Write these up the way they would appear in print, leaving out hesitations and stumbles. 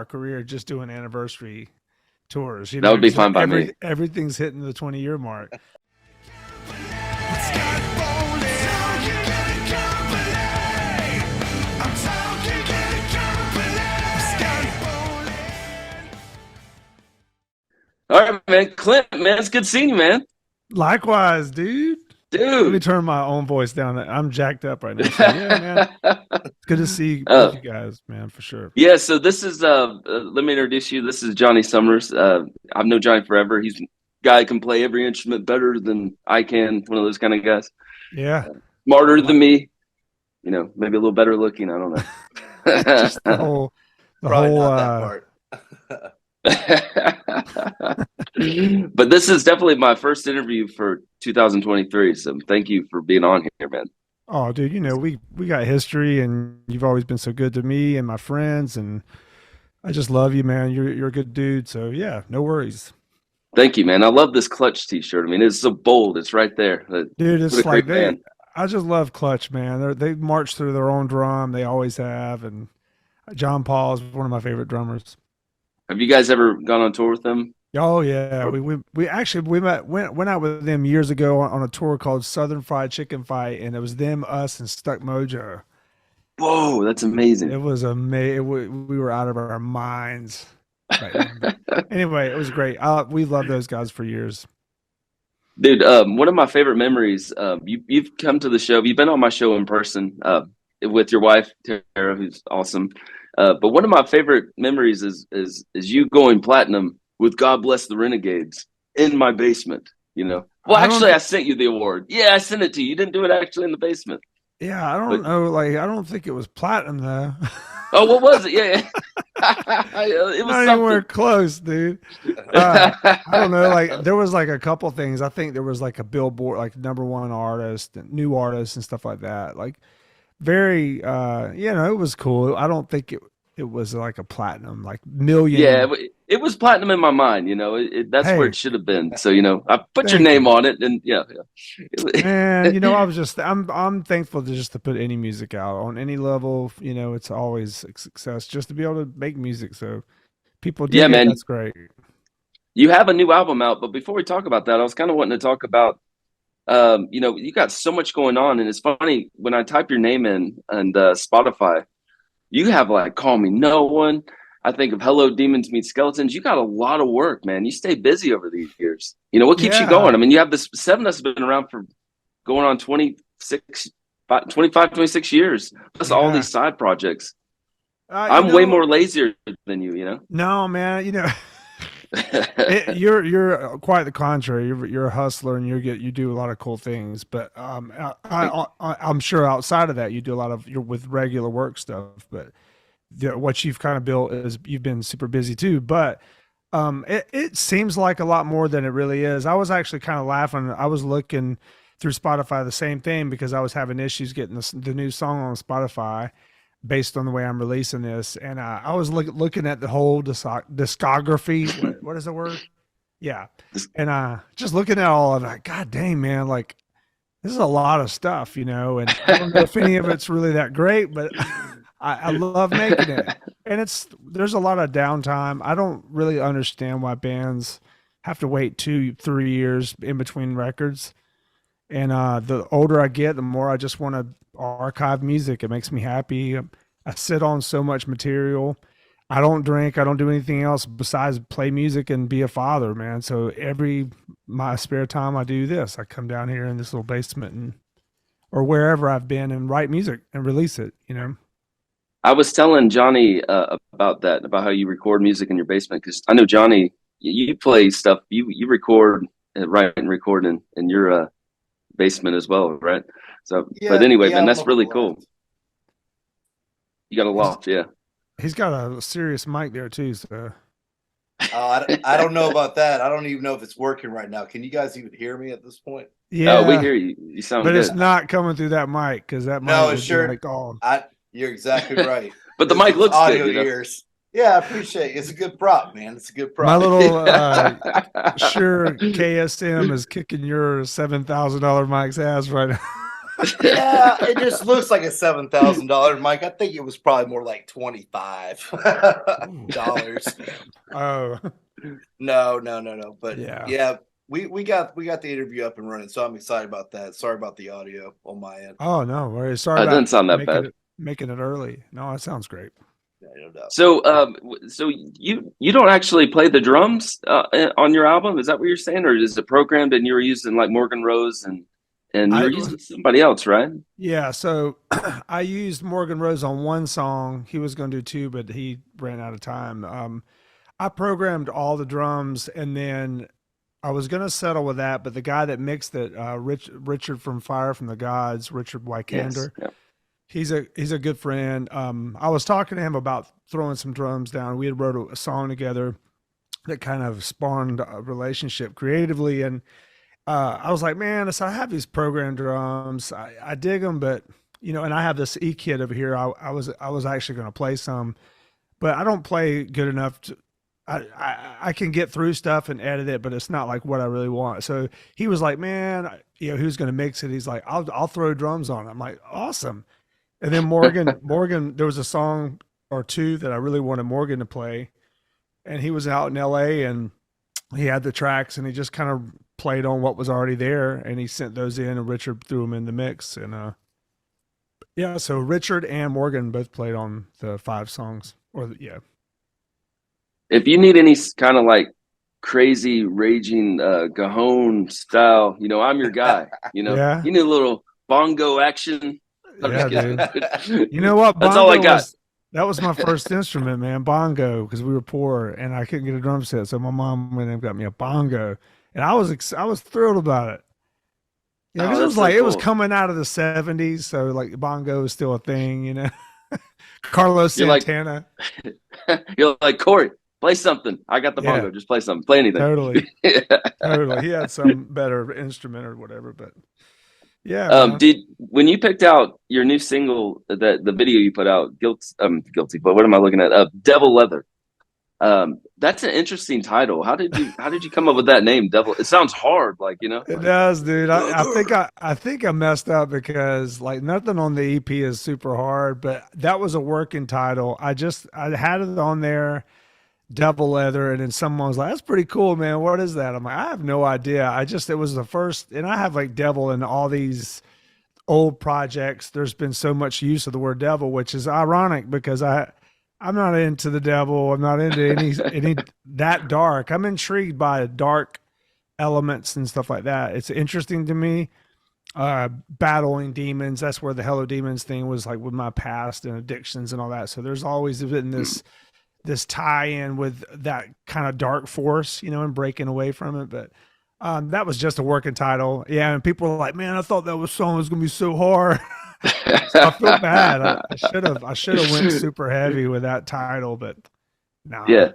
our career just doing anniversary tours. That would be fine by me. Everything's hitting the 20-year mark. All right, man. Clint, man, it's good seeing you, man. Likewise, dude. Let me turn my own voice down. I'm jacked up right now. So, yeah, man. It's good to see you guys, man, for sure. Yeah, so this is let me introduce you. This is Johnny Summers. I've known Johnny forever. He's a guy who can play every instrument better than I can, one of those kind of guys. Yeah. Smarter than me. You know, maybe a little better looking, I don't know. Just the whole that part. But this is definitely my first interview for 2023, so thank you for being on here, man. Oh, dude, you know, we got history, and you've always been so good to me and my friends, and I just love you, man. You're a good dude, so yeah, no worries. Thank you, man. I love this Clutch t-shirt. I mean, it's so bold. It's right there. Dude, it's like I just love Clutch, man. They march through their own drum. They always have, and John Paul is one of my favorite drummers. Have you guys ever gone on tour with them? Oh yeah, we actually went out with them years ago on a tour called Southern Fried Chicken Fight, and it was them, us, and Stuck Mojo. Whoa, that's amazing! It was amazing. We were out of our minds. Right. Anyway, it was great. We loved those guys for years. Dude, one of my favorite memories. You've come to the show. You've been on my show in person with your wife Tara, who's awesome. But one of my favorite memories is you going platinum with "God Bless the Renegades" in my basement. You know, well, actually, I sent you the award. Yeah, I sent it to you. You didn't do it actually in the basement. Yeah, I don't know. Like, I don't think it was platinum though. Oh, what was it? Yeah. It was not anywhere close, dude. I don't know. Like, there was like a couple things. I think there was like a Billboard, like #1 artist, new artists, and stuff like that. Like, very, it was cool. I don't think it was like a platinum, like million. Yeah, it was platinum in my mind. You know, that's where it should have been. So, you know, I put your name on it, and yeah. And you know, I'm thankful to put any music out on any level. You know, it's always a success just to be able to make music. So people do. Yeah, man, that's great. You have a new album out, but before we talk about that, I was kind of wanting to talk about. You know, you got so much going on, and it's funny when I type your name in and Spotify, you have like "Call Me No One." I think of "Hello Demons Meet Skeletons." You got a lot of work, man. You stay busy over these years. You know, what keeps you going? I mean, you have this Sevendust has been around for going on 25, 26 years, plus all these side projects. I'm way more lazier than you, you know? No, man, you know. You're quite the contrary. You're a hustler, and you do a lot of cool things. But I'm sure outside of that, you do a lot of with regular work stuff. But what you've kind of built is you've been super busy too. But it seems like a lot more than it really is. I was actually kind of laughing. I was looking through Spotify the same thing because I was having issues getting the new song on Spotify based on the way I'm releasing this. And I was looking at the whole discography. What is the word? Yeah. And just looking at all of it, God dang, man, like this is a lot of stuff, you know, and I don't know if any of it's really that great, but I love making it. And there's a lot of downtime. I don't really understand why bands have to wait 2-3 years in between records. And the older I get, the more I just want to archive music. It makes me happy. I sit on so much material. I don't drink. I don't do anything else besides play music and be a father, man. So my spare time, I do this. I come down here in this little basement or wherever I've been and write music and release it, you know. I was telling Johnny about that, about how you record music in your basement, because I know, Johnny, you play stuff. You record, write and record in your basement as well, right? So, yeah, but anyway, man, that's really cool. You got a loft, yeah. He's got a serious mic there too. So, I don't know about that. I don't even know if it's working right now. Can you guys even hear me at this point? Yeah, we hear you. You sound good. But it's not coming through that mic because that mic is sure. You're exactly right. But the mic looks audio good. Ears. Yeah, I appreciate it. It's a good prop, man. It's a good prop. My little Shure KSM is kicking your $7,000 mic's ass right now. Yeah, it just looks like a $7,000 mic. I think it was probably more like $25. Oh, No. But yeah. yeah, we got the interview up and running, so I'm excited about that. Sorry about the audio on my end. Oh no, worries. Sorry It doesn't about sound that bad. making it early. No, that sounds great. Yeah, no doubt. So, so you don't actually play the drums on your album? Is that what you're saying, or is it programmed and you were using like Morgan Rose and you I were using somebody else, right? Yeah, so I used Morgan Rose on one song. He was going to do two, but he ran out of time. I programmed all the drums, and then I was going to settle with that, but the guy that mixed it, Richard from Fire from the Gods, Richard Yes. Wykander, Yeah. he's a good friend. I was talking to him about throwing some drums down. We had wrote a song together that kind of spawned a relationship creatively, and I was like, man, so I have these program drums. I dig them, but and I have this E kit over here. I was actually going to play some, but I don't play good enough to. I can get through stuff and edit it, but it's not like what I really want. So he was like, man, who's going to mix it? He's like, I'll throw drums on it. I'm like, awesome. And then Morgan, there was a song or two that I really wanted Morgan to play, and he was out in L.A. and he had the tracks, and he just kind of played on what was already there, and he sent those in, and Richard threw them in the mix. And yeah, so Richard and Morgan both played on the 5 songs, yeah. If you need any kind of like crazy raging Cajon style, I'm your guy. Yeah, You need a little bongo action. I'm yeah, just kidding. dude. You know what? That's all I got. That was my first instrument, man. Bongo, because we were poor and I couldn't get a drum set, so my mom went and got me a bongo, and I was thrilled about it. Yeah, because it was that's so like it was cool. coming out of the '70s, so like bongo is still a thing. Carlos You're like, Santana. you're like Corey. Play something. I got the Yeah, bongo. Just play something. Play anything. totally, totally. He had some better instrument or whatever, but yeah, man. Did when you picked out your new single, the video you put out, guilty, but what am I looking at? Devil Leather. That's an interesting title. How did you come up with that name, Devil? It sounds hard, It like, does, dude. I think I messed up because like nothing on the EP is super hard, but that was a working title. I had it on there, Devil Leather, and then someone was like, "That's pretty cool, man. What is that?" I'm like, "I have no idea. It was the first, and I have like devil in all these old projects. There's been so much use of the word devil, which is ironic because I'm not into the devil. I'm not into any that dark. I'm intrigued by dark elements and stuff like that. It's interesting to me. Battling demons. That's where the Hello Demons thing was like with my past and addictions and all that. So there's always been this tie in with that kind of dark force, and breaking away from it. But that was just a working title. Yeah, and people were like, "Man, I thought that song was gonna be so hard." So I feel bad. I should have went super heavy with that title, but nah. yeah.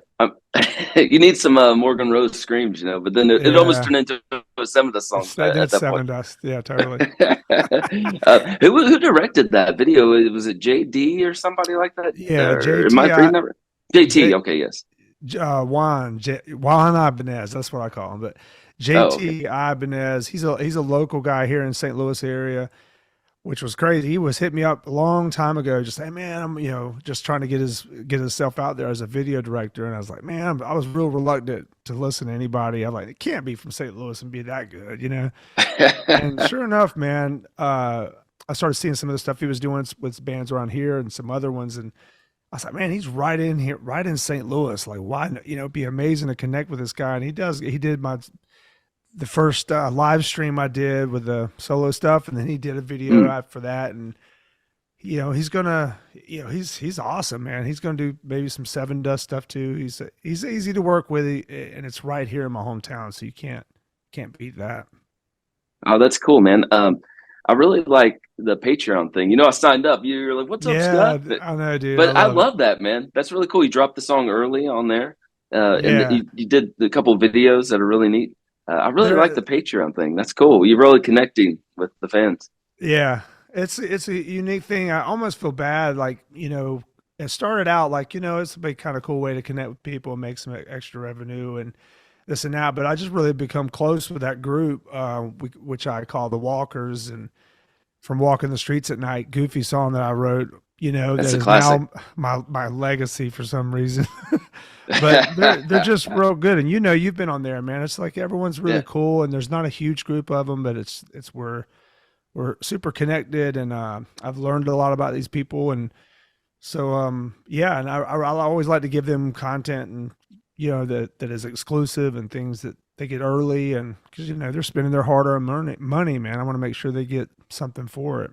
You need some Morgan Rose screams, but then it almost Yeah, turned into some of the songs I did at that point. Sevendust. Yeah, totally. Who directed that video? Was it JD or somebody like that? Yeah, Or am I reading that right? JT. J, Okay, yes. Juan Ibanez. That's what I call him. But Oh, okay. JT Ibanez, he's a local guy here in St. Louis area, which was crazy. He was hit me up a long time ago, just saying, man, I'm just trying to get himself out there as a video director. And I was like, man, I was real reluctant to listen to anybody. I'm like, it can't be from St. Louis and be that good. And sure enough, man, I started seeing some of the stuff he was doing with bands around here and some other ones, and I was like, man, he's right in here, right in St. Louis. Like, why? It'd be amazing to connect with this guy. And he does. He did the first live stream I did with the solo stuff, and then he did a video Mm. after that. And he's gonna, he's awesome, man. He's gonna do maybe some Sevendust stuff too. He's easy to work with, and it's right here in my hometown, so you can't beat that. Oh, that's cool, man. I really like the Patreon thing. I signed up. You're like, "What's up, Yeah, Scott?" But I know, dude. I but I love it. love that, man. That's really cool. You dropped the song early on there, and Yeah, you did a couple of videos that are really neat. I really like there. the Patreon thing. That's cool. You're really connecting with the fans. Yeah, it's a unique thing. I almost feel bad, like it started out like it's a big kind of cool way to connect with people and make some extra revenue and this and that. But I just really become close with that group, which I call the Walkers, and from Walking the Streets at Night, goofy song that I wrote, That's that a is classic. now my legacy for some reason. But they're just real good. And you've been on there, man. It's like everyone's really Yeah. cool, and there's not a huge group of them, but it's we're super connected, and I've learned a lot about these people, and so yeah, and I always like to give them content, and that is exclusive and things that they get early, and because they're spending their hard-earned money, man. I want to make sure they get something for it.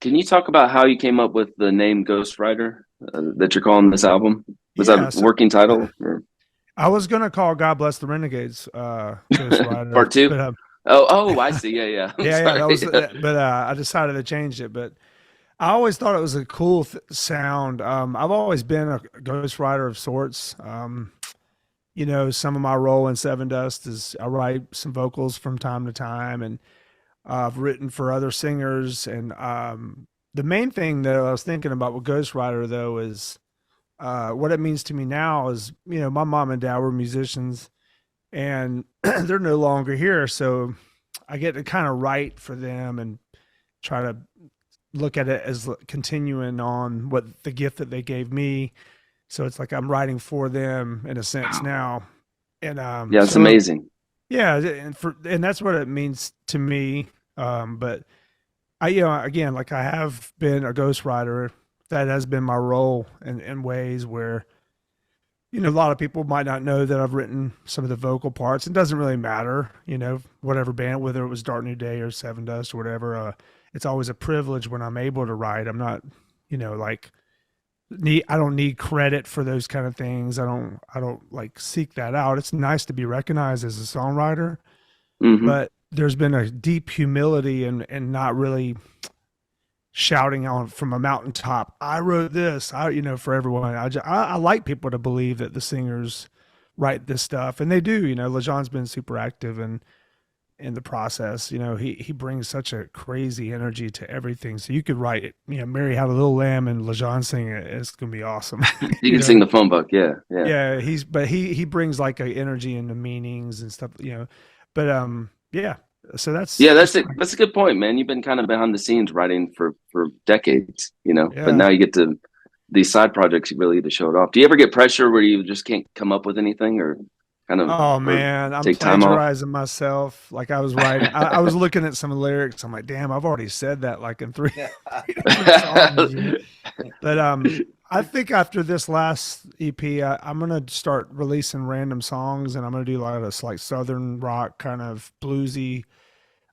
Can you talk about how you came up with the name GhostWriter that you're calling this album? Was that Yeah, a so working title or I was gonna call God Bless the Renegades Ghost Rider, part two? but Oh, I see. Yeah, yeah. I'm yeah, sorry. that was, but I decided to change it. But I always thought it was a cool sound. I've always been a ghostwriter of sorts. Some of my role in Sevendust is I write some vocals from time to time, and I've written for other singers. And the main thing that I was thinking about with ghostwriter though is what it means to me now is, my mom and dad were musicians, and they're no longer here, so I get to kind of write for them and try to look at it as continuing on what the gift that they gave me. So it's like I'm writing for them in a sense Wow. now. And Yeah, it's amazing. yeah, and that's what it means to me. But I, again, like I have been a ghostwriter. That has been my role in ways where, a lot of people might not know that I've written some of the vocal parts. It doesn't really matter, whatever band, whether it was Dark New Day or Sevendust or whatever. It's always a privilege when I'm able to write. I'm not, like I don't need credit for those kind of things. I don't like seek that out. It's nice to be recognized as a songwriter, Hmm. but there's been a deep humility and not really shouting on from a mountaintop. I wrote this. For everyone. I like people to believe that the singers write this stuff, and they do. LeJean's been super active in the process. He brings such a crazy energy to everything. So you could write, Mary Had a Little Lamb and LeJean sing it. It's gonna be awesome. You can sing the phone book. Yeah, yeah. Yeah. He brings like a energy and the meanings and stuff. But yeah. So that's Yeah, just that's a good point, man. You've been kind of behind the scenes writing for decades, but yeah. now you get to these side projects, you really get to show it off. Do you ever get pressure where you just can't come up with anything or kind of Oh or man, I'm take time off? plagiarizing myself. Like I was writing, I was looking at some lyrics. I'm like, damn, I've already said that like in three, three different songs. But I think after this last EP, I'm gonna start releasing random songs, and I'm gonna do a lot of this like southern rock, kind of bluesy,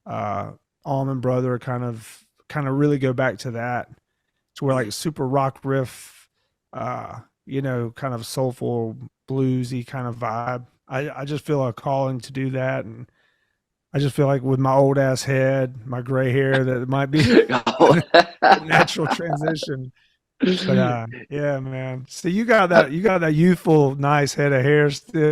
uh, Allman Brother kind of really go back to that, to where like super rock riff, kind of soulful bluesy kind of vibe. I just feel a calling to do that, and I just feel like with my old ass head, my gray hair, that it might be a natural transition. But yeah, man. So you got that youthful, nice head of hair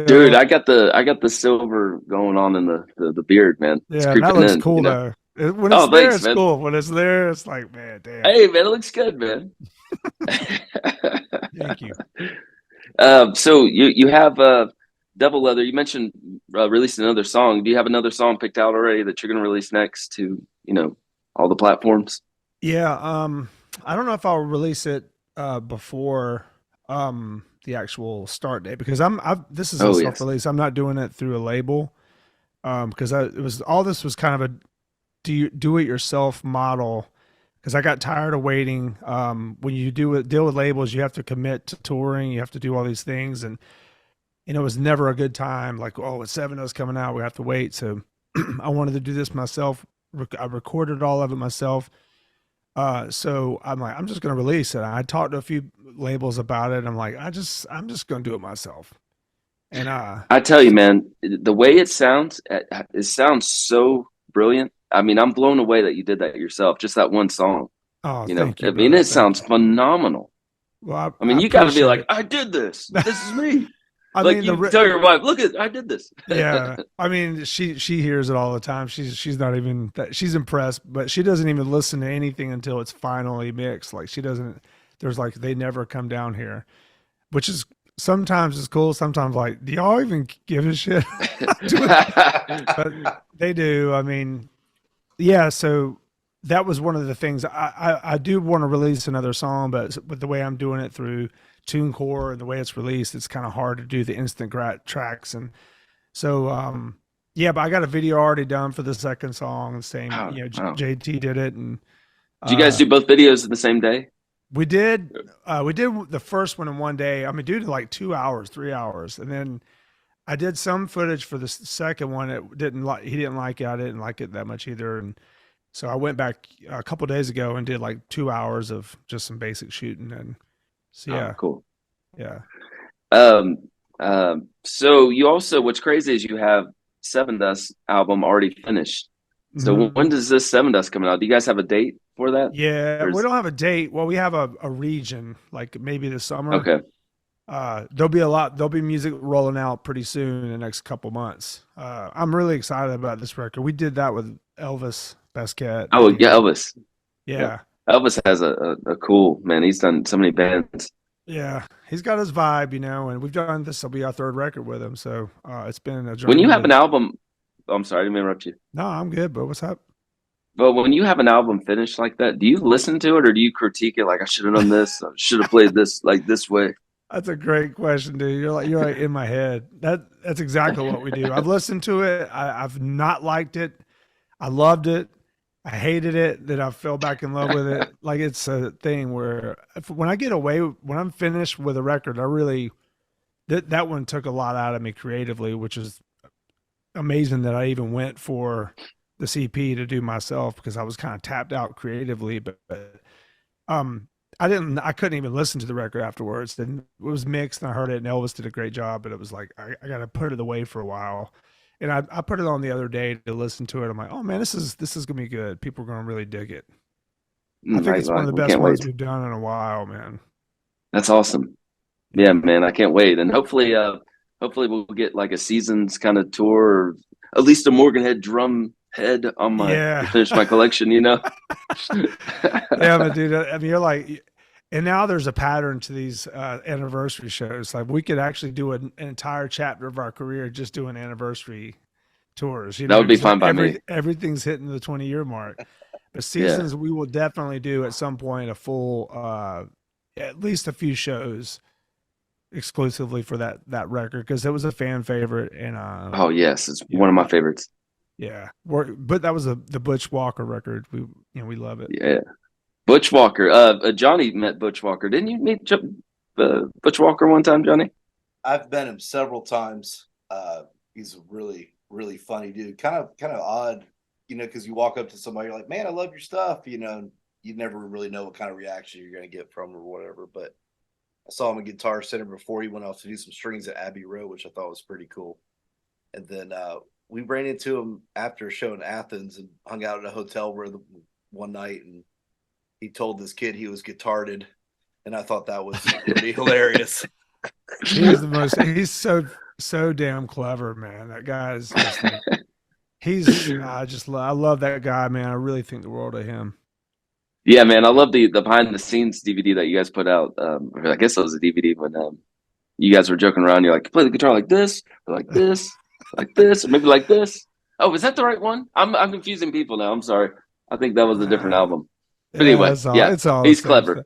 Dude, still. I got the silver going on in the beard, man. It's Yeah, that creeping looks in, cool though. When it's Oh, there, thanks, it's man. cool. When it's there, it's like, man, damn. Hey, man, it looks good, man. Thank you. So you have Double Leather. You mentioned releasing another song. Do you have another song picked out already that you're going to release next to all the platforms? Yeah, I don't know if I'll release it before the actual start date, because this is a Oh yes. self-release. I'm not doing it through a label, because this was kind of a do it yourself model, because I got tired of waiting. When you deal with labels, you have to commit to touring, you have to do all these things, and it was never a good time. Like, oh, it's Seven Us coming out, we have to wait. So I wanted to do this myself. I recorded all of it myself. So I'm like, I'm just going to release it. I talked to a few labels about it. I'm like, I'm just going to do it myself. And, I tell you, man, the way it sounds so brilliant. I mean, I'm blown away that you did that yourself. Just that one song, oh, I thank you, mean, brother. it Thank sounds you. phenomenal. Well, I I mean, you got to be appreciate like, it. I did this. This is me. I Like mean, you tell your wife, look at, I did this. yeah, I mean, she hears it all the time. She's not even that, she's impressed, but she doesn't even listen to anything until it's finally mixed. Like she doesn't, there's like, they never come down here, which is sometimes is cool. Sometimes like, do y'all even give a shit? But they do. I mean, yeah. So that was one of the things I do want to release another song, but with the way I'm doing it through TuneCore and the way it's released, it's kind of hard to do the instant tracks. And so, yeah, but I got a video already done for the second song. Same, Oh, you know, wow. JT did it, and Did you guys uh, do both videos in the same day? we did. We did the first one in one day. I mean, dude, like 2 hours, 3 hours, and then I did some footage for the second one. It didn't like he didn't like it. I didn't like it that much either, and so I went back a couple days ago and did like 2 hours of just some basic shooting. And so Oh, yeah, cool. yeah. Um, so you also, what's crazy is you have Sevendust album already finished. So when Mhm. does this Sevendust coming out? Do you guys have a date for that? Yeah, Or we is, don't have a date. Well, we have a region, like maybe the summer. okay. There'll be music rolling out pretty soon in the next couple months. I'm really excited about this record. We did that with Elvis Basquiat. Oh, yeah, Elvis. Yeah. Yeah. Elvis has a cool, man. He's done so many bands. Yeah. He's got his vibe, you know, and we've done this will be our third record with him. So it's been a When you journey have to an album, oh, I'm sorry, I didn't mean to interrupt you. no, I'm good, but what's up? But when you have an album finished like that, do you listen to it or do you critique it like I should have done this? I should have played this like this way. That's a great question, dude. You're like in my head. That's exactly what we do. I've listened to it. I've not liked it. I loved it. I hated it. Then I fell back in love with it. Like it's a thing where when I get away, when I'm finished with a record, I really that one took a lot out of me creatively, which is amazing that I even went for the CP to do myself because I was kind of tapped out creatively. But um, I couldn't even listen to the record afterwards. Then it was mixed and I heard it and Elvis did a great job, but it was like, I got to put it away for a while. And I put it on the other day to listen to it. I'm like, oh man, this is going to be good. People are going to really dig it. I think it's one of the We best can't ones wait. we've done in a while, man. That's awesome. Yeah, man, I can't wait. And hopefully we'll get like a seasons kind of tour or at least a Morgan Head drum head on my to Yeah. finish my collection, you know? Yeah, but dude, I mean, you're like, and now there's a pattern to these anniversary shows. Like we could actually do an entire chapter of our career just doing anniversary tours, you That know, would be because fine by me. everything's hitting the 20-year mark. But Yeah. seasons, we will definitely do at some point a full, at least a few shows exclusively for that record because it was a fan favorite and Oh, yes, it's yeah, one of my favorites. yeah. But that was the Butch Walker record. We love it. Yeah. Butch Walker. Johnny met Butch Walker. Didn't you meet Butch Walker one time, Johnny? I've met him several times. He's a really, really funny dude. Kind of odd, because you walk up to somebody, you're like, "Man, I love your stuff," and you never really know what kind of reaction you're going to get from him or whatever. But I saw him at Guitar Center before he went off to do some strings at Abbey Road, which I thought was pretty cool. And then we ran into him after a show in Athens and hung out at a hotel one night, and he told this kid he was guitarded, and I thought that was pretty hilarious. He's so damn clever, man. That guy is just like I love that guy, man. I really think the world of him. Yeah, man, I love the behind the scenes DVD that you guys put out. Or I guess it was a DVD when you guys were joking around. You're like, play the guitar like this, or maybe like this. Oh, is that the right one? I'm confusing people now. I'm sorry. I think that was a different Uh, album. But yeah, anyway, yeah, it's all the he's same clever. stuff.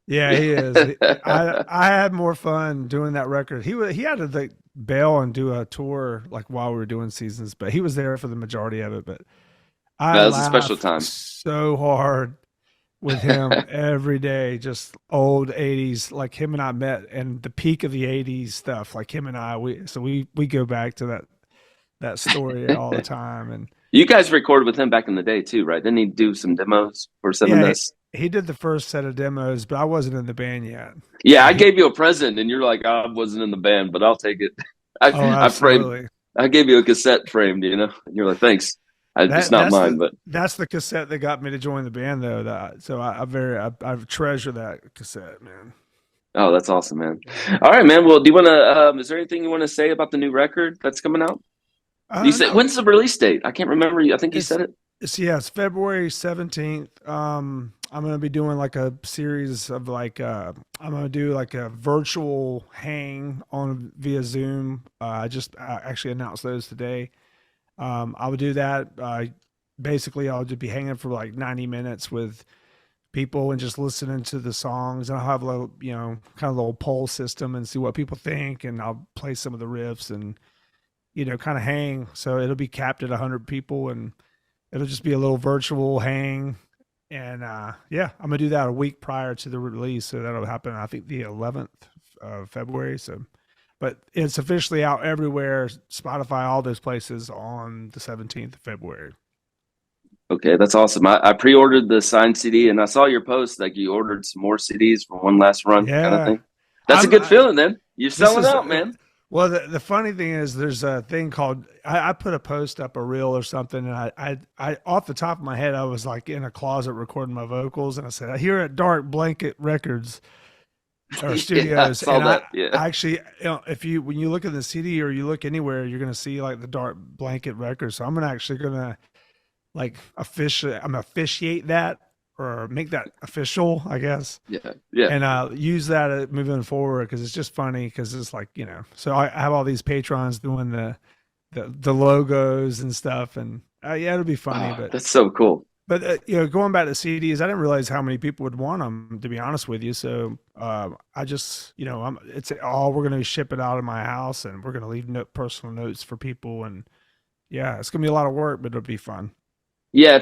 Yeah, he is. I had more fun doing that record. He had to like bail and do a tour like while we were doing seasons, but he was there for the majority of it. But I That was a special laugh time. so hard with him every day, just old 80s, like him and I met and the peak of the 80s stuff, like him and I, we go back to that story all the time. And You guys recorded with him back in the day too, right? Didn't he do some demos for Seven yeah, Dust? he did the first set of demos, but I wasn't in the band yet. Yeah, So I he, gave you a present, and you're like, I wasn't in the band, but I'll take it. oh, I framed, absolutely. I gave you a cassette framed, and you're like, thanks. It's not mine, but That's the cassette that got me to join the band though. So I treasure that cassette, man. oh, that's awesome, man. All right, man. Well, do you want to? Is there anything you want to say about the new record that's coming out? You said No, when's the release date? I can't remember. I think you it's said it. it's February 17th. I'm gonna be doing like a series of like I'm gonna do like a virtual hang on via Zoom. I just actually announced those today. I would do that. basically I'll just be hanging for like 90 minutes with people and just listening to the songs. And I'll have a little, kind of little poll system and see what people think. And I'll play some of the riffs and, kind of hang. So it'll be capped at 100 people and it'll just be a little virtual hang. And yeah, I'm gonna do that a week prior to the release. So that'll happen, I think, the 11th of February. So, but it's officially out everywhere, Spotify, all those places on the 17th of February. Okay, that's awesome. I pre-ordered the signed CD, and I saw your post like you ordered some more CDs for one last run, kind of Yeah, thing. That's a good feeling, then. You're selling out, man. Well, the funny thing is, there's a thing called I put a post up, a reel or something, and I off the top of my head, I was like in a closet recording my vocals, and I said, "Here at Dark Blanket Records or Studios," Yeah, I saw and that. I actually, when you look at the CD or you look anywhere, you're gonna see like the Dark Blanket Records. So I'm gonna like officiate that or make that official, I guess. Yeah. And use that moving forward because it's just funny because it's like, so I have all these patrons doing the logos and stuff, and yeah, it'll be funny. Oh, but that's so cool. But going back to CDs, I didn't realize how many people would want them, to be honest with you. So I just, we're gonna ship it out of my house, and we're gonna leave personal notes for people, and yeah, it's gonna be a lot of work, but it'll be fun. Yeah,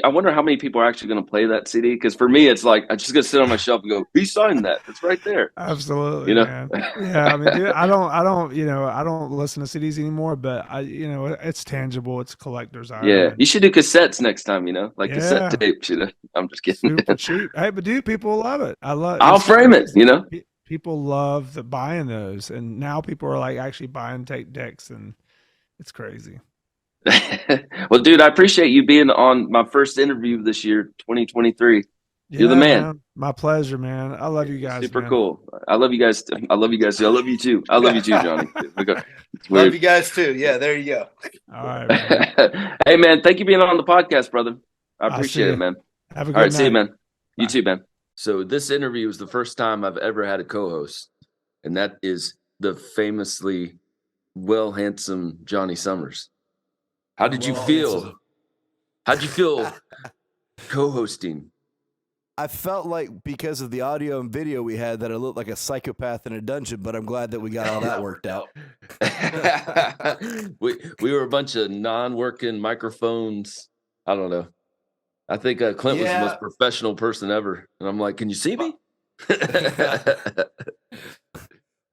I wonder how many people are actually going to play that CD. Because for me, it's like I just got to sit on my shelf and go, "He signed that. It's right there." Absolutely, man. Yeah, I mean, dude, I don't listen to CDs anymore, but it's tangible. It's a collector's item. Yeah, you should do cassettes next time. Like cassette Yeah. tapes. I'm just kidding. Super cheap. Hey, but dude, people love it. I'll frame it. People love buying those, and now people are like actually buying tape decks, and it's crazy. Well, dude, I appreciate you being on my first interview this year, 2023. You're the man. My pleasure, man. I love you guys. Super cool. I love you guys. I love you guys too. I love you too. I love you too, Johnny. Love you guys too. Yeah, there you go. All right, man. Hey, man, thank you for being on the podcast, brother. I appreciate it, man. Have a good night. All right, night. see you, man. You too, man. So this interview is the first time I've ever had a co-host, and that is the famously handsome Johnny Summers. How did you feel? How'd you feel co-hosting? I felt like because of the audio and video we had that I looked like a psychopath in a dungeon, but I'm glad that we got all that worked out. we were a bunch of non-working microphones. I don't know. I think Clint was the most professional person ever. And I'm like, can you see me?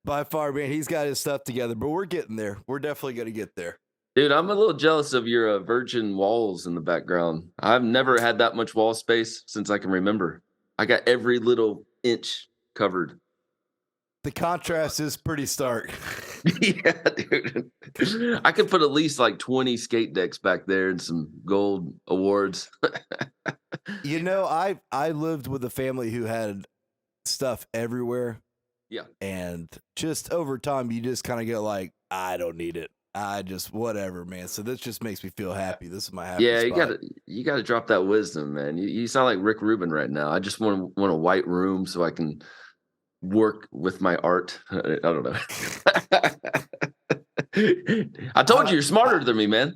By far, man, he's got his stuff together, but we're getting there. We're definitely going to get there. Dude, I'm a little jealous of your virgin walls in the background. I've never had that much wall space since I can remember. I got every little inch covered. The contrast is pretty stark. Yeah, dude. I could put at least like 20 skate decks back there and some gold awards. I lived with a family who had stuff everywhere. Yeah. And just over time, you just kind of go like, I don't need it. I just whatever, man. So this just makes me feel happy. This is my happy spot. you gotta drop that wisdom, man. You sound like Rick Rubin right now. I just want a white room so I can work with my art. I don't know. I told you you're smarter than me, man.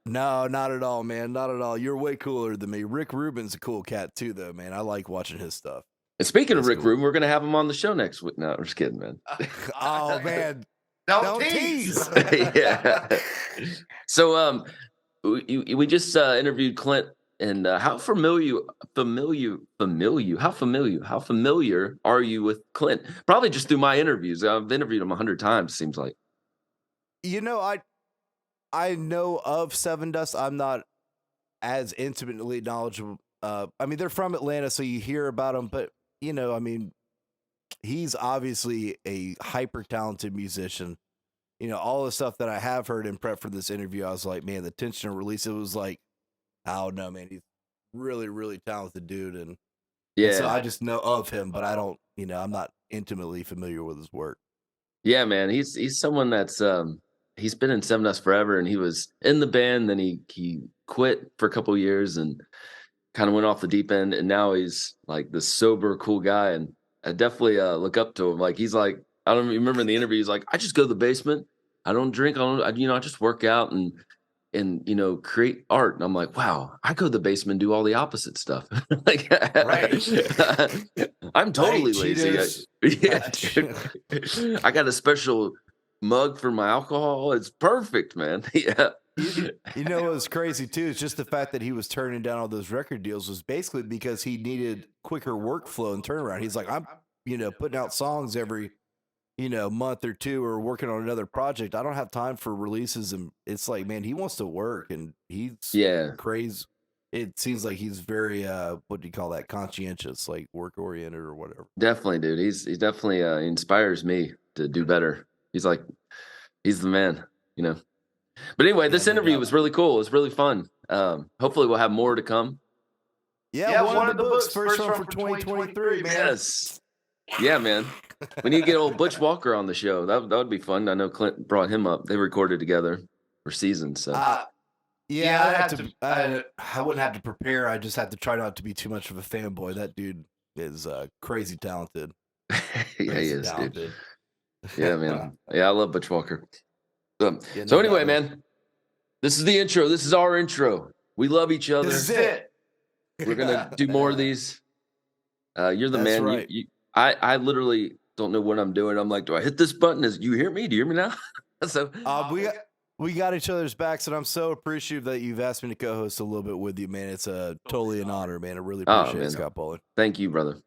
No, not at all, man. Not at all. You're way cooler than me. Rick Rubin's a cool cat too, though, man. I like watching his stuff. And speaking of Rick Rubin, we're gonna have him on the show next week. No, I'm just kidding, man. Oh man. Don't tease. Yeah. So we just interviewed Clint, and how familiar are you with Clint? Probably just through my interviews. I've interviewed him 100 times, seems like. I know of Sevendust. I'm not as intimately knowledgeable. I mean, they're from Atlanta, so you hear about them, but he's obviously a hyper talented musician. All the stuff that I have heard in prep for this interview, I was like, man, the tension and release, it was like, oh no, man, he's really, really talented dude. And so I just know of him, but I don't, I'm not intimately familiar with his work. Yeah, man, he's someone that's he's been in Sevendust forever, and he was in the band, then he quit for a couple of years and kind of went off the deep end, and now he's like this sober, cool guy, and I definitely look up to him. Like he's like, I don't remember in the interview, he's like, I just go to the basement, I don't drink, I just work out, and and create art. And I'm like, wow, I go to the basement and do all the opposite stuff. Like, I'm totally lazy. Yeah, dude. I got a special mug for my alcohol. It's perfect, man. Yeah. You know what's crazy too is just the fact that he was turning down all those record deals was basically because he needed quicker workflow and turnaround. He's like, I'm putting out songs every month or two, or working on another project. I don't have time for releases. And it's like, man, he wants to work, and he's crazy. It seems like he's very what do you call that, conscientious, like work oriented or whatever. Definitely, dude. He's definitely inspires me to do better. He's the man, But anyway, this interview was really cool. It was really fun. Hopefully we'll have more to come. Yeah, one of the books, first one for 2023, man. Yes. Yeah, man. We need to get old Butch Walker on the show. That would be fun. I know Clint brought him up. They recorded together for seasons. So I wouldn't have to prepare. I just have to try not to be too much of a fanboy. That dude is crazy talented. Yeah, he is, dude. Yeah, man. Yeah, I love Butch Walker. So anyway, man, this is the intro. This is our intro. We love each other. This is it. We're gonna do more of these. You're the man. Right. I literally don't know what I'm doing. I'm like, do I hit this button? You hear me? Do you hear me now? So we got each other's backs, and I'm so appreciative that you've asked me to co-host a little bit with you, man. It's totally an honor, man. I really appreciate it, Scott Pollard. Thank you, brother.